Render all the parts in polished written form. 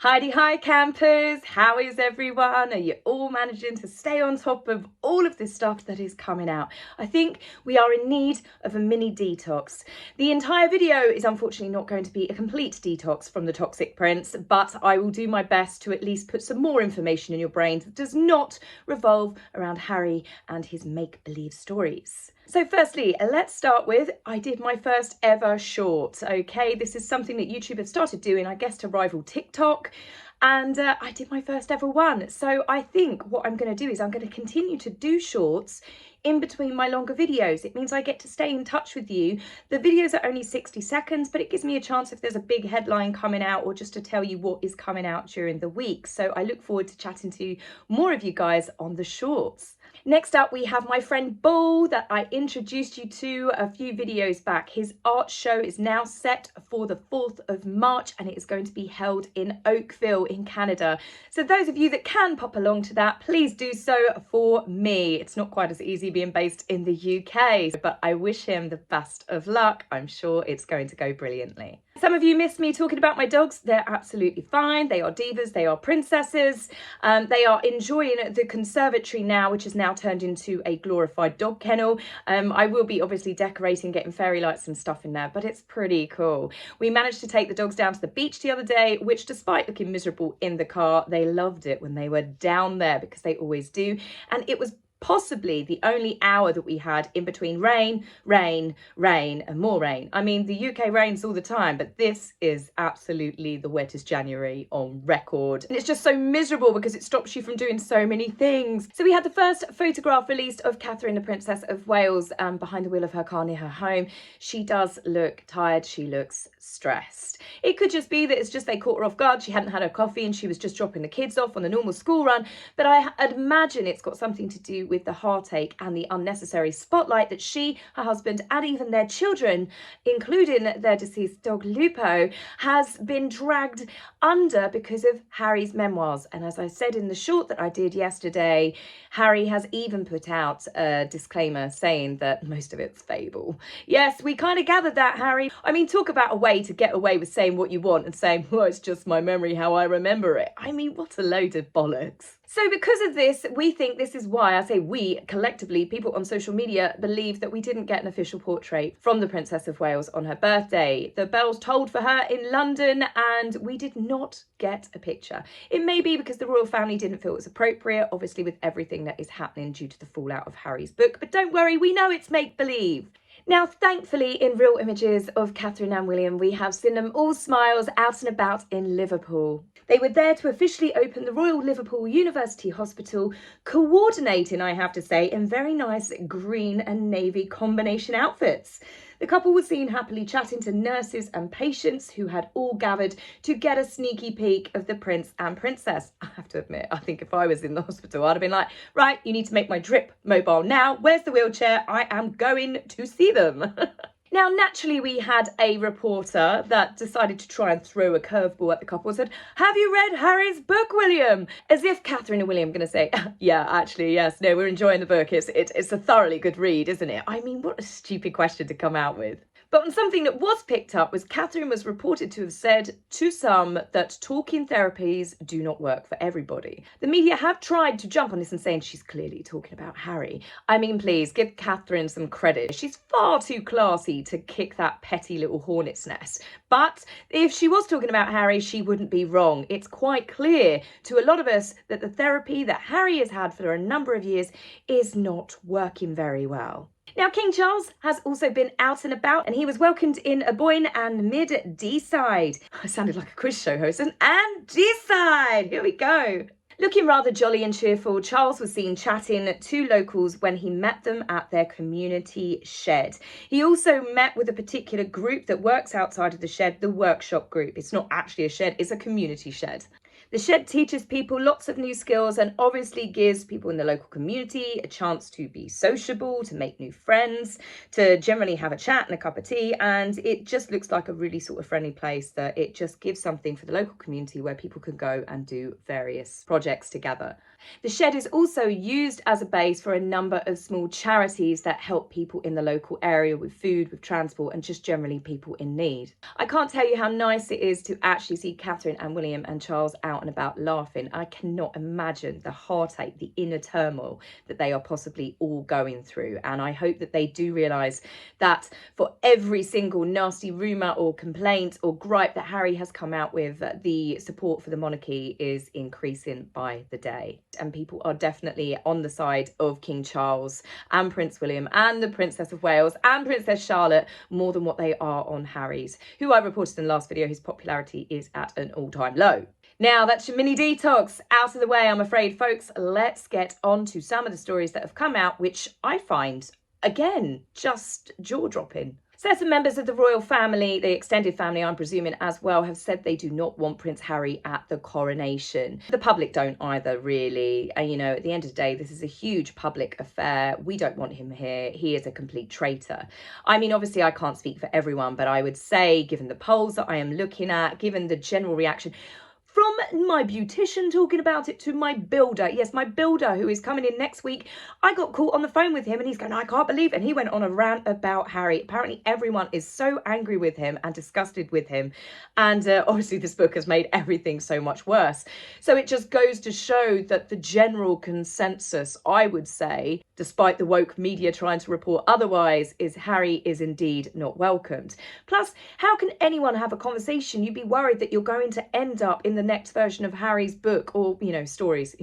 Heidi, hi campers, how is everyone? Are you all managing to stay on top of all of this stuff that is coming out? I think we are in need of a mini detox. The entire video is unfortunately not going to be a complete detox from the toxic prince, but I will do my best to at least put some more information in your brain that does not revolve around Harry and his make-believe stories. So firstly, let's start with, I did my first ever short, okay? This is something that YouTube have started doing, I guess, to rival TikTok. And I did my first ever one. So I think what I'm going to do is I'm going to continue to do shorts in between my longer videos. It means I get to stay in touch with you. The videos are only 60 seconds, but it gives me a chance if there's a big headline coming out or just to tell you what is coming out during the week. So I look forward to chatting to more of you guys on the shorts. Next up, we have my friend Bull that I introduced you to a few videos back. His art show is now set for the 4th of March and it is going to be held in Oakville in Canada. So those of you that can pop along to that, please do so for me. It's not quite as easy being based in the UK, but I wish him the best of luck. I'm sure it's going to go brilliantly. Some of you missed me talking about my dogs. They're absolutely fine. They are divas, they are princesses. They are enjoying the conservatory now, which has now turned into a glorified dog kennel. I will be obviously decorating, getting fairy lights and stuff in there, but it's pretty cool. We managed to take the dogs down to the beach the other day, which despite looking miserable in the car, they loved it when they were down there because they always do. And it was possibly the only hour that we had in between rain, rain, rain and more rain. I mean, the UK rains all the time, but this is absolutely the wettest January on record. And it's just so miserable because it stops you from doing so many things. So we had the first photograph released of Catherine, the Princess of Wales, behind the wheel of her car near her home. She does look tired. She looks stressed. It could just be that it's just they caught her off guard. She hadn't had her coffee and she was just dropping the kids off on the normal school run. But I'd imagine it's got something to do with the heartache and the unnecessary spotlight that she, her husband and even their children, including their deceased dog Lupo, has been dragged under because of Harry's memoirs. And as I said in the short that I did yesterday, Harry has even put out a disclaimer saying that most of it's fable. Yes, we kind of gathered that, Harry. I mean, talk about a way to get away with saying what you want and saying, well, it's just my memory, how I remember it. I mean, what a load of bollocks. So because of this, we think this is why, I say we, collectively, people on social media believe that we didn't get an official portrait from the Princess of Wales on her birthday. The bells tolled for her in London and we did not get a picture. It may be because the royal family didn't feel it was appropriate, obviously with everything that is happening due to the fallout of Harry's book. But don't worry, we know it's make-believe. Now, thankfully, in real images of Catherine and William, we have seen them all smiles out and about in Liverpool. They were there to officially open the Royal Liverpool University Hospital, coordinating, I have to say, in very nice green and navy combination outfits. The couple was seen happily chatting to nurses and patients who had all gathered to get a sneaky peek of the prince and princess. I have to admit, I think if I was in the hospital, I'd have been like, right, you need to make my drip mobile now. Where's the wheelchair? I am going to see them. Now, naturally, we had a reporter that decided to try and throw a curveball at the couple and said, have you read Harry's book, William? As if Catherine and William are going to say, yeah, actually, yes, no, we're enjoying the book. It's a thoroughly good read, isn't it? I mean, what a stupid question to come out with. But on something that was picked up was Catherine was reported to have said to some that talking therapies do not work for everybody. The media have tried to jump on this and saying she's clearly talking about Harry. I mean, please give Catherine some credit. She's far too classy to kick that petty little hornet's nest. But if she was talking about Harry, she wouldn't be wrong. It's quite clear to a lot of us that the therapy that Harry has had for a number of years is not working very well. Now, King Charles has also been out and about and he was welcomed in Aboyne and Mid Deeside. I sounded like a quiz show host. And Deeside, here we go. Looking rather jolly and cheerful, Charles was seen chatting to locals when he met them at their community shed. He also met with a particular group that works outside of the shed, the workshop group. It's not actually a shed, it's a community shed. The shed teaches people lots of new skills and obviously gives people in the local community a chance to be sociable, to make new friends, to generally have a chat and a cup of tea. And it just looks like a really sort of friendly place that it just gives something for the local community where people can go and do various projects together. The shed is also used as a base for a number of small charities that help people in the local area with food, with transport, and just generally people in need. I can't tell you how nice it is to actually see Catherine and William and Charles out and about laughing. I cannot imagine the heartache, the inner turmoil that they are possibly all going through. And I hope that they do realise that for every single nasty rumour or complaint or gripe that Harry has come out with, the support for the monarchy is increasing by the day. And people are definitely on the side of King Charles and Prince William and the Princess of Wales and Princess Charlotte more than what they are on Harry's, who I reported in the last video, his popularity is at an all-time low. Now that's your mini detox out of the way, I'm afraid, folks. Let's get on to some of the stories that have come out, which I find, again, just jaw-dropping. Certain members of the royal family, the extended family I'm presuming as well, have said they do not want Prince Harry at the coronation. The public don't either, really. And you know, at the end of the day, this is a huge public affair. We don't want him here. He is a complete traitor. I mean, obviously I can't speak for everyone, but I would say, given the polls that I am looking at, given the general reaction, from my beautician talking about it to my builder. Yes, my builder who is coming in next week. I got caught on the phone with him and he's going, I can't believe it. And he went on a rant about Harry. Apparently everyone is so angry with him and disgusted with him. And obviously this book has made everything so much worse. So it just goes to show that the general consensus, I would say, despite the woke media trying to report otherwise, is Harry is indeed not welcomed. Plus, how can anyone have a conversation? You'd be worried that you're going to end up in the next version of Harry's book or, you know, stories.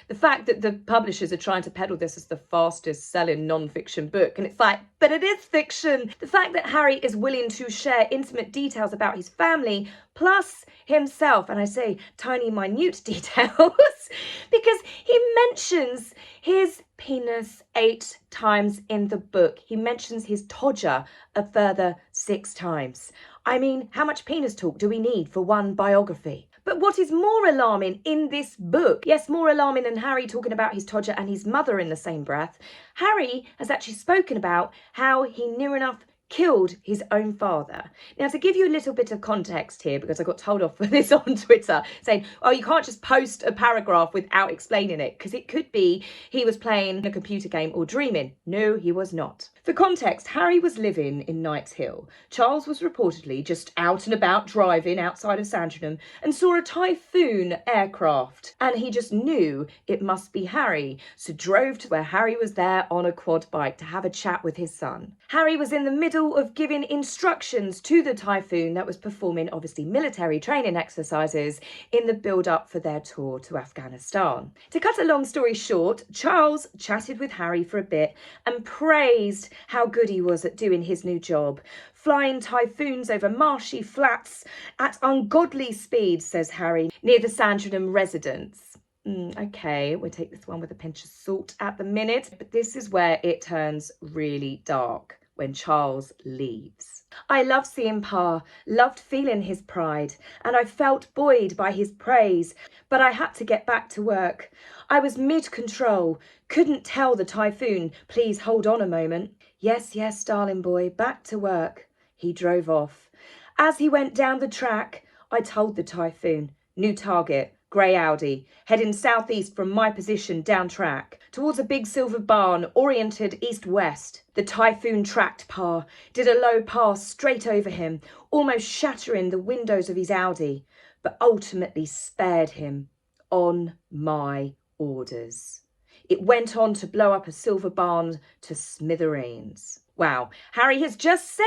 The fact that the publishers are trying to peddle this as the fastest selling non-fiction book, and it's like, but it is fiction. The fact that Harry is willing to share intimate details about his family plus himself, and I say tiny minute details, because he mentions his penis 8 times in the book. He mentions his todger a further 6 times. I mean, how much penis talk do we need for one biography? But what is more alarming in this book, yes, more alarming than Harry talking about his todger and his mother in the same breath, Harry has actually spoken about how he near enough killed his own father. Now, to give you a little bit of context here, because I got told off for this on Twitter, saying, oh, you can't just post a paragraph without explaining it, because it could be he was playing a computer game or dreaming. No, he was not. For context, Harry was living in Knights Hill. Charles was reportedly just out and about driving outside of Sandringham and saw a Typhoon aircraft. And he just knew it must be Harry, so drove to where Harry was there on a quad bike to have a chat with his son. Harry was in the middle of giving instructions to the Typhoon that was performing, obviously, military training exercises in the build-up for their tour to Afghanistan. To cut a long story short, Charles chatted with Harry for a bit and praised how good he was at doing his new job, flying Typhoons over marshy flats at ungodly speed, says Harry, near the Sandringham residence. Okay, we'll take this one with a pinch of salt at the minute, but this is where it turns really dark, when Charles leaves. I loved seeing Pa, loved feeling his pride, and I felt buoyed by his praise, but I had to get back to work. I was mid-control, couldn't tell the Typhoon, please hold on a moment. Yes, yes, darling boy, back to work. He drove off. As he went down the track, I told the Typhoon, new target, grey Audi, heading southeast from my position down track, towards a big silver barn oriented east-west. The Typhoon tracked Pa, did a low pass straight over him, almost shattering the windows of his Audi, but ultimately spared him on my orders. It went on to blow up a silver barn to smithereens. Wow, Harry has just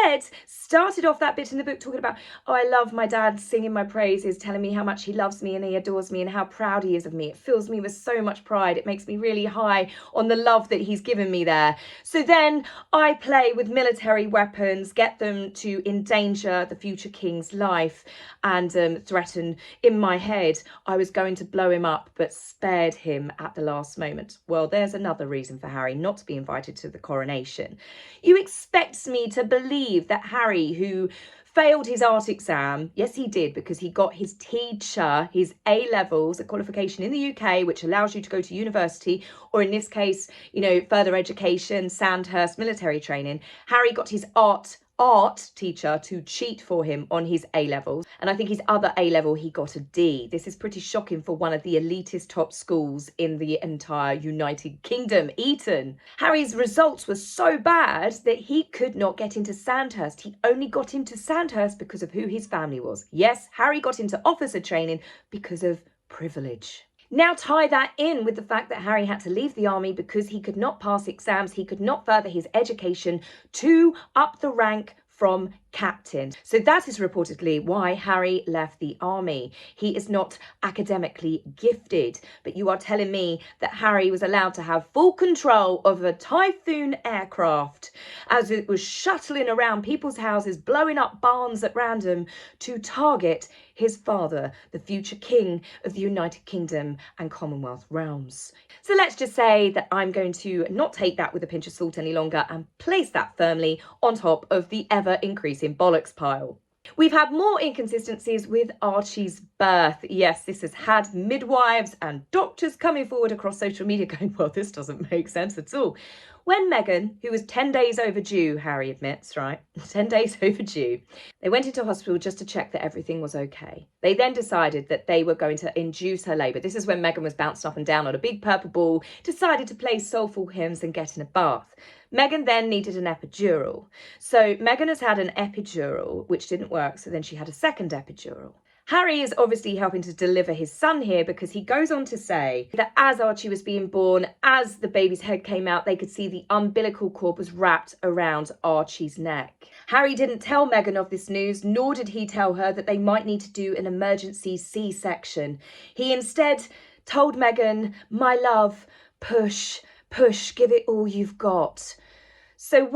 started off that bit in the book talking about, oh, I love my dad singing my praises, telling me how much he loves me and he adores me and how proud he is of me. It fills me with so much pride. It makes me really high on the love that he's given me there. So then I play with military weapons, get them to endanger the future king's life and threaten in my head I was going to blow him up, but spared him at the last moment. Well, there's another reason for Harry not to be invited to the coronation. You expect me to believe that Harry, who failed his art exam. Yes, he did, because he got his teacher, his A-levels, a qualification in the UK, which allows you to go to university, or in this case, you know, further education, Sandhurst military training. Harry got his art teacher to cheat for him on his A-levels, and I think his other A-level he got a D. This is pretty shocking for one of the elitist top schools in the entire United Kingdom, Eton. Harry's results were so bad that he could not get into Sandhurst. He only got into Sandhurst because of who his family was. Yes, Harry got into officer training because of privilege. Now tie that in with the fact that Harry had to leave the army because he could not pass exams, he could not further his education to up the rank from captain. So that is reportedly why Harry left the army. He is not academically gifted, but you are telling me that Harry was allowed to have full control of a Typhoon aircraft as it was shuttling around people's houses, blowing up barns at random to target his father, the future king of the United Kingdom and Commonwealth realms. So let's just say that I'm going to not take that with a pinch of salt any longer and place that firmly on top of the ever increasing bollocks pile. We've had more inconsistencies with Archie's birth. Yes, this has had midwives and doctors coming forward across social media going, well, this doesn't make sense at all. When Meghan, who was 10 days overdue, Harry admits, right, 10 days overdue, they went into hospital just to check that everything was okay. They then decided that they were going to induce her labour. This is when Meghan was bouncing up and down on a big purple ball, decided to play soulful hymns and get in a bath. Meghan then needed an epidural. So Meghan has had an epidural, which didn't work, so then she had a second epidural. Harry is obviously helping to deliver his son here because he goes on to say that as Archie was being born, as the baby's head came out, they could see the umbilical cord was wrapped around Archie's neck. Harry didn't tell Meghan of this news, nor did he tell her that they might need to do an emergency C-section. He instead told Meghan, my love, push, push, give it all you've got. So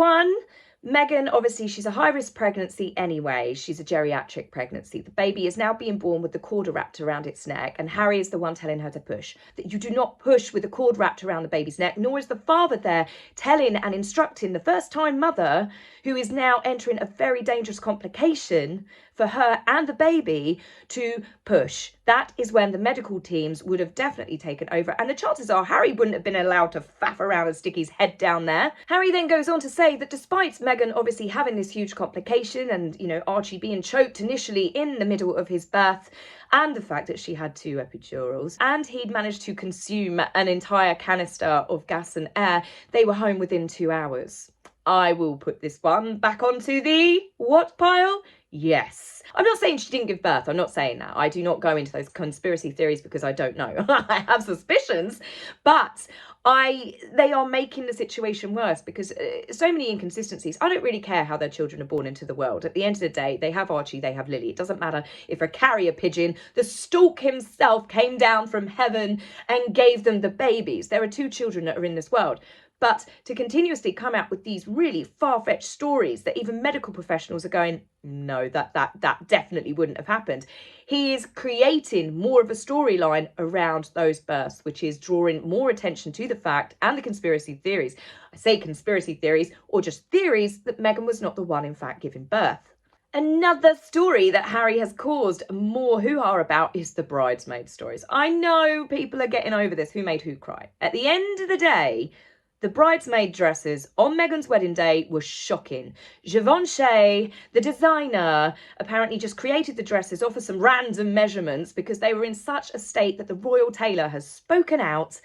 Meghan, obviously, she's a high-risk pregnancy anyway. She's a geriatric pregnancy. The baby is now being born with the cord wrapped around its neck, and Harry is the one telling her to push. That you do not push with the cord wrapped around the baby's neck, nor is the father there telling and instructing the first-time mother, who is now entering a very dangerous complication for her and the baby, to push. That is when the medical teams would have definitely taken over, and the chances are Harry wouldn't have been allowed to faff around and stick his head down there. Harry then goes on to say that despite Meghan obviously having this huge complication and, you know, Archie being choked initially in the middle of his birth, and the fact that she had 2 epidurals, and he'd managed to consume an entire canister of gas and air, they were home within 2 hours. I will put this one back onto the what pile? Yes. I'm not saying she didn't give birth. I'm not saying that. I do not go into those conspiracy theories because I don't know. I have suspicions, but they are making the situation worse because so many inconsistencies. I don't really care how their children are born into the world. At the end of the day, they have Archie, they have Lily. It doesn't matter if a carrier pigeon, the stork himself, came down from heaven and gave them the babies. There are 2 children that are in this world. But to continuously come out with these really far-fetched stories that even medical professionals are going, no, that definitely wouldn't have happened. He is creating more of a storyline around those births, which is drawing more attention to the fact and the conspiracy theories. I say conspiracy theories, or just theories, that Meghan was not the one, in fact, giving birth. Another story that Harry has caused more hoo-ha about is the bridesmaid stories. I know people are getting over this, who made who cry. At the end of the day, the bridesmaid dresses on Meghan's wedding day were shocking. Givenchy, the designer, apparently just created the dresses off of some random measurements because they were in such a state that the royal tailor has spoken out.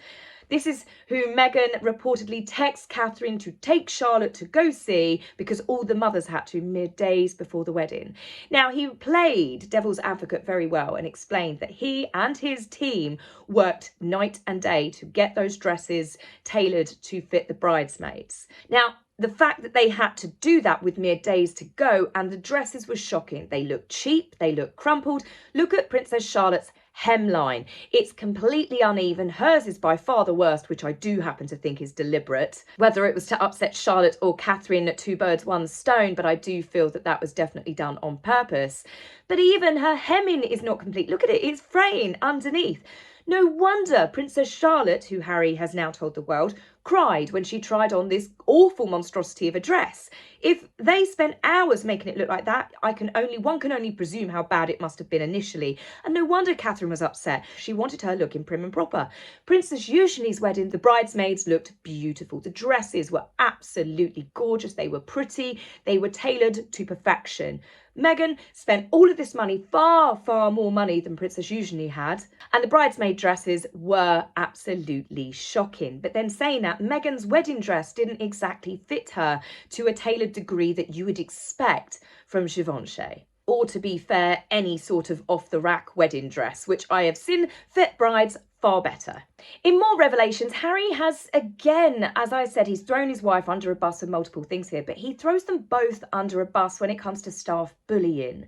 This is who Meghan reportedly texts Catherine to take Charlotte to go see because all the mothers had to mere days before the wedding. Now, he played devil's advocate very well and explained that he and his team worked night and day to get those dresses tailored to fit the bridesmaids. Now, the fact that they had to do that with mere days to go and the dresses were shocking. They look cheap, they look crumpled. Look at Princess Charlotte's hemline. It's completely uneven. Hers is by far the worst, which I do happen to think is deliberate. Whether it was to upset Charlotte or Catherine, 2 birds, 1 stone, but I do feel that that was definitely done on purpose. But even her hemming is not complete. Look at it, it's fraying underneath. No wonder Princess Charlotte, who Harry has now told the world, cried when she tried on this awful monstrosity of a dress. If they spent hours making it look like that, one can only presume how bad it must have been initially. And no wonder Catherine was upset. She wanted her looking prim and proper. Princess Eugenie's wedding, the bridesmaids looked beautiful. The dresses were absolutely gorgeous. They were pretty. They were tailored to perfection. Meghan spent all of this money, far, far more money than Princess Eugenie had, and the bridesmaid dresses were absolutely shocking. But then saying that, Meghan's wedding dress didn't exactly fit her to a tailored degree that you would expect from Givenchy. Or, to be fair, any sort of off-the-rack wedding dress, which I have seen fit brides far better. In more revelations, Harry has again, as I said, he's thrown his wife under a bus of multiple things here, but he throws them both under a bus when it comes to staff bullying.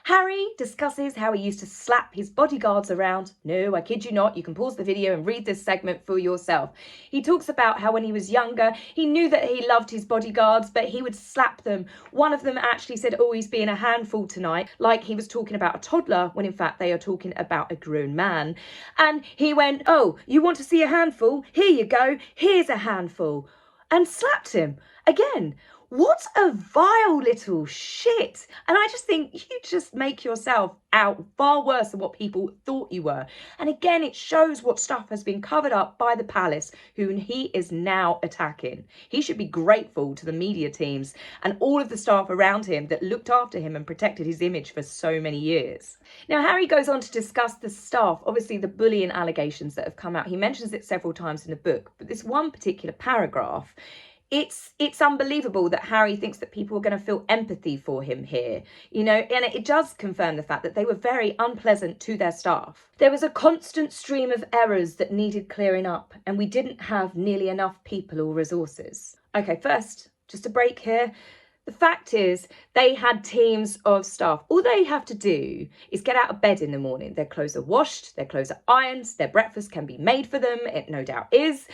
Harry discusses how he used to slap his bodyguards around. No, I kid you not, you can pause the video and read this segment for yourself. He talks about how when he was younger, he knew that he loved his bodyguards, but he would slap them. One of them actually said, oh, he's being a handful tonight, like he was talking about a toddler, when in fact they are talking about a grown man. And he went, oh, you want to see a handful? Here you go, here's a handful. And slapped him again. What a vile little shit. And I just think you just make yourself out far worse than what people thought you were. And again, it shows what stuff has been covered up by the palace, who he is now attacking. He should be grateful to the media teams and all of the staff around him that looked after him and protected his image for so many years. Now, Harry goes on to discuss the staff, obviously the bullying allegations that have come out. He mentions it several times in the book, but this one particular paragraph, it's unbelievable that Harry thinks that people are going to feel empathy for him here, you know, and it does confirm the fact that they were very unpleasant to their staff. There was a constant stream of errors that needed clearing up, and we didn't have nearly enough people or resources. Okay, first, just a break here. The fact is, they had teams of staff. All they have to do is get out of bed in the morning. Their clothes are washed, their clothes are ironed, their breakfast can be made for them, it no doubt is.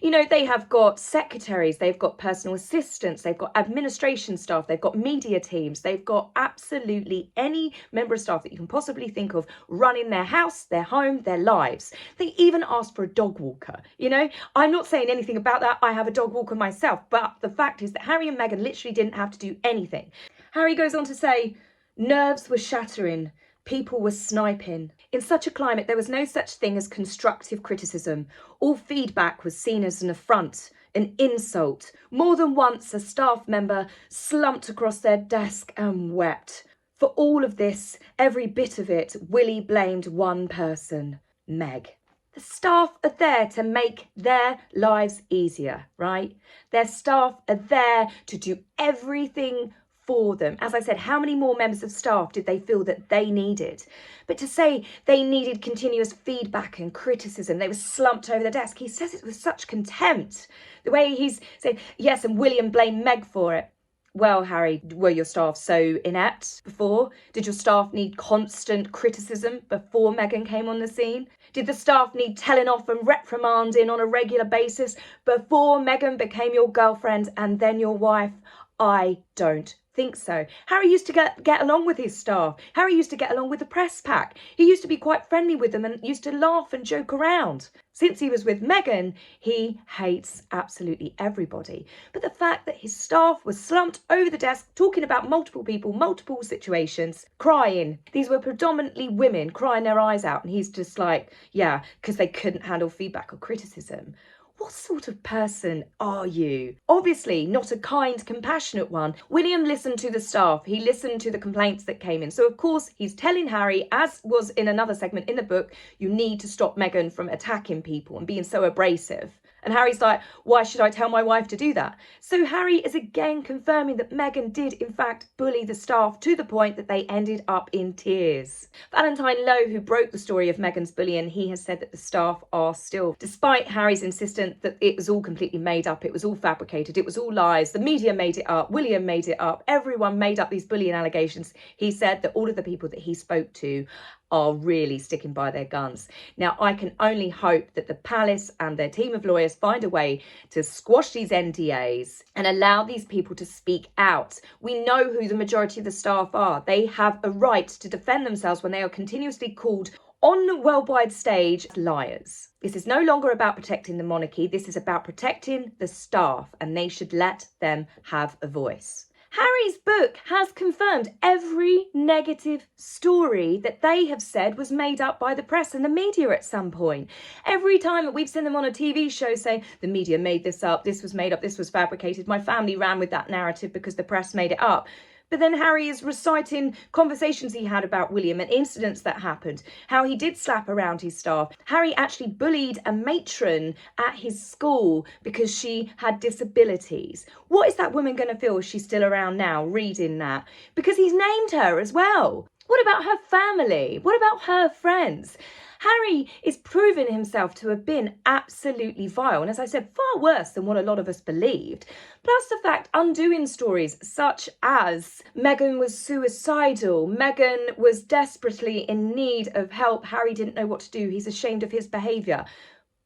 You know, they have got secretaries, they've got personal assistants, they've got administration staff, they've got media teams, they've got absolutely any member of staff that you can possibly think of running their house, their home, their lives. They even asked for a dog walker, you know. I'm not saying anything about that, I have a dog walker myself, but the fact is that Harry and Meghan literally didn't have to do anything. Harry goes on to say, nerves were shattering, people were sniping. In such a climate, there was no such thing as constructive criticism. All feedback was seen as an affront, an insult. More than once, a staff member slumped across their desk and wept. For all of this, every bit of it, Willie blamed one person, Meg. The staff are there to make their lives easier, right? Their staff are there to do everything for them. As I said, how many more members of staff did they feel that they needed? But to say they needed continuous feedback and criticism, they were slumped over the desk. He says it with such contempt. The way he's saying, yes, and William blamed Meg for it. Well, Harry, were your staff so inept before? Did your staff need constant criticism before Meghan came on the scene? Did the staff need telling off and reprimanding on a regular basis before Meghan became your girlfriend and then your wife? I don't think so. Harry used to get along with his staff. Harry used to get along with the press pack. He used to be quite friendly with them and used to laugh and joke around. Since he was with Meghan, he hates absolutely everybody. But the fact that his staff was slumped over the desk, talking about multiple people, multiple situations, crying. These were predominantly women crying their eyes out. And he's just like, yeah, because they couldn't handle feedback or criticism. What sort of person are you? Obviously not a kind, compassionate one. William listened to the staff. He listened to the complaints that came in. So of course he's telling Harry, as was in another segment in the book, you need to stop Meghan from attacking people and being so abrasive. And Harry's like, why should I tell my wife to do that? So Harry is again confirming that Meghan did in fact bully the staff to the point that they ended up in tears. Valentine Lowe, who broke the story of Meghan's bullying, he has said that the staff are still, despite Harry's insistence that it was all completely made up, it was all fabricated, it was all lies, the media made it up, William made it up, everyone made up these bullying allegations. He said that all of the people that he spoke to are really sticking by their guns. Now, I can only hope that the palace and their team of lawyers find a way to squash these NDAs and allow these people to speak out. We know who the majority of the staff are. They have a right to defend themselves when they are continuously called on the worldwide stage, liars. This is no longer about protecting the monarchy. This is about protecting the staff, and they should let them have a voice. Harry's book has confirmed every negative story that they have said was made up by the press and the media at some point. Every time that we've seen them on a TV show saying, the media made this up, this was made up, this was fabricated, my family ran with that narrative because the press made it up. But then Harry is reciting conversations he had about William and incidents that happened, how he did slap around his staff. Harry actually bullied a matron at his school because she had disabilities. What is that woman going to feel if she's still around now reading that? Because he's named her as well. What about her family? What about her friends? Harry is proving himself to have been absolutely vile, and as I said, far worse than what a lot of us believed. Plus the fact, undoing stories such as Meghan was suicidal, Meghan was desperately in need of help, Harry didn't know what to do, he's ashamed of his behaviour.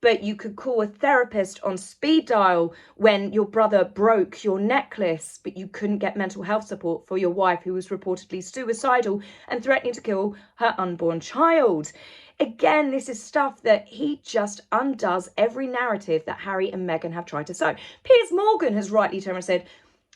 But you could call a therapist on speed dial when your brother broke your necklace, but you couldn't get mental health support for your wife who was reportedly suicidal and threatening to kill her unborn child. Again, this is stuff that he just undoes every narrative that Harry and Meghan have tried to sow. Piers Morgan has rightly turned and said,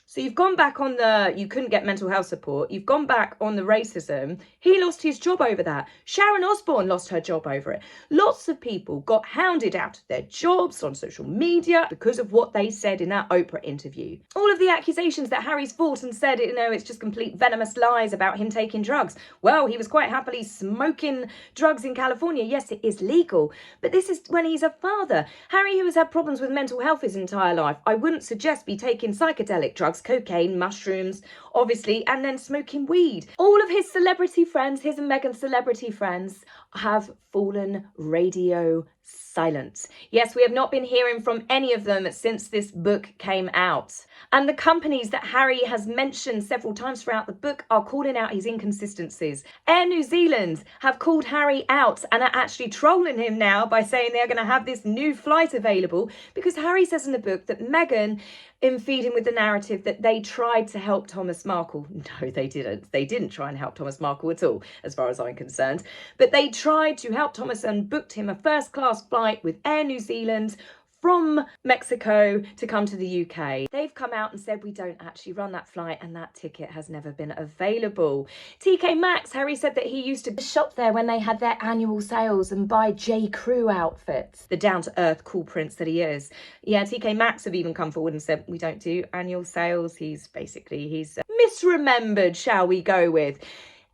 so you've gone back on the, you couldn't get mental health support, you've gone back on the racism. He lost his job over that. Sharon Osbourne lost her job over it. Lots of people got hounded out of their jobs on social media because of what they said in that Oprah interview. All of the accusations that Harry's fought and said, you know, it's just complete venomous lies about him taking drugs. Well, he was quite happily smoking drugs in California. Yes, it is legal, but this is when he's a father. Harry, who has had problems with mental health his entire life, I wouldn't suggest be taking psychedelic drugs, cocaine, mushrooms, obviously, and then smoking weed. All of his celebrity friends, his and Meghan's celebrity friends, have fallen radio silent. Yes, we have not been hearing from any of them since this book came out. And the companies that Harry has mentioned several times throughout the book are calling out his inconsistencies. Air New Zealand have called Harry out and are actually trolling him now by saying they're going to have this new flight available because Harry says in the book that Meghan, in feeding with the narrative that they tried to help Thomas Markle. No, they didn't. They didn't try and help Thomas Markle at all, as far as I'm concerned. But they tried to help Thomas and booked him a first-class flight with Air New Zealand from Mexico to come to the UK. They've come out and said we don't actually run that flight and that ticket has never been available. TK Maxx, Harry said that he used to shop there when they had their annual sales and buy J. Crew outfits. The down-to-earth cool prince that he is. Yeah, TK Maxx have even come forward and said we don't do annual sales. He's misremembered, shall we go with.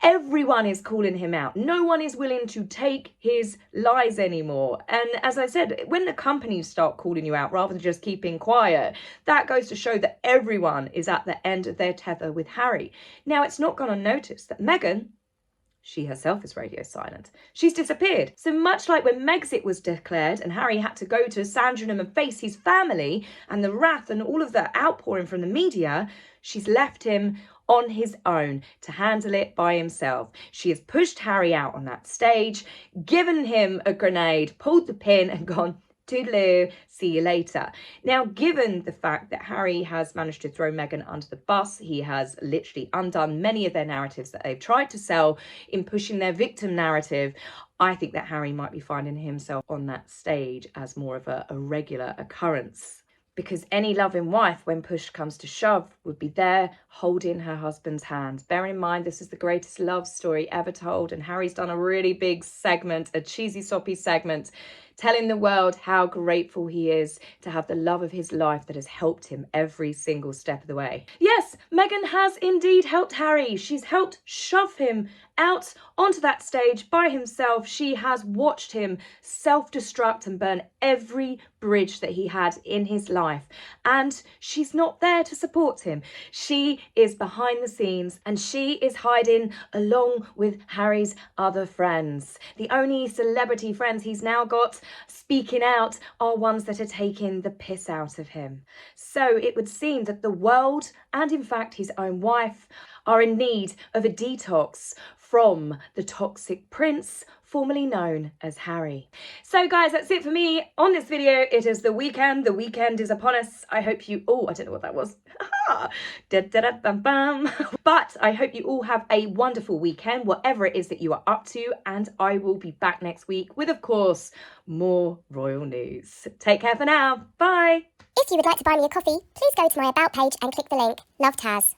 Everyone is calling him out. No one is willing to take his lies anymore. And as I said, when the companies start calling you out rather than just keeping quiet, that goes to show that everyone is at the end of their tether with Harry. Now, it's not gone unnoticed that Meghan, she herself is radio silent. She's disappeared. So much like when Megxit was declared and Harry had to go to Sandringham and face his family and the wrath and all of the outpouring from the media, she's left him on his own to handle it by himself. She has pushed Harry out on that stage, given him a grenade, pulled the pin and gone, toodaloo, see you later. Now, given the fact that Harry has managed to throw Meghan under the bus, he has literally undone many of their narratives that they've tried to sell in pushing their victim narrative, I think that Harry might be finding himself on that stage as more of a regular occurrence. Because any loving wife, when push comes to shove, would be there holding her husband's hand. Bear in mind, this is the greatest love story ever told, and Harry's done a really big segment, a cheesy, soppy segment, telling the world how grateful he is to have the love of his life that has helped him every single step of the way. Yes, Meghan has indeed helped Harry. She's helped shove him out onto that stage by himself. She has watched him self-destruct and burn every bridge that he had in his life. And she's not there to support him. She is behind the scenes and she is hiding along with Harry's other friends. The only celebrity friends he's now got speaking out are ones that are taking the piss out of him. So it would seem that the world and in fact his own wife are in need of a detox from the toxic prince, formerly known as Harry. So guys, that's it for me on this video. It is the weekend. The weekend is upon us. I hope you all, I don't know what that was. But I hope you all have a wonderful weekend, whatever it is that you are up to. And I will be back next week with, of course, more royal news. Take care for now. Bye. If you would like to buy me a coffee, please go to my About page and click the link. Love, Taz.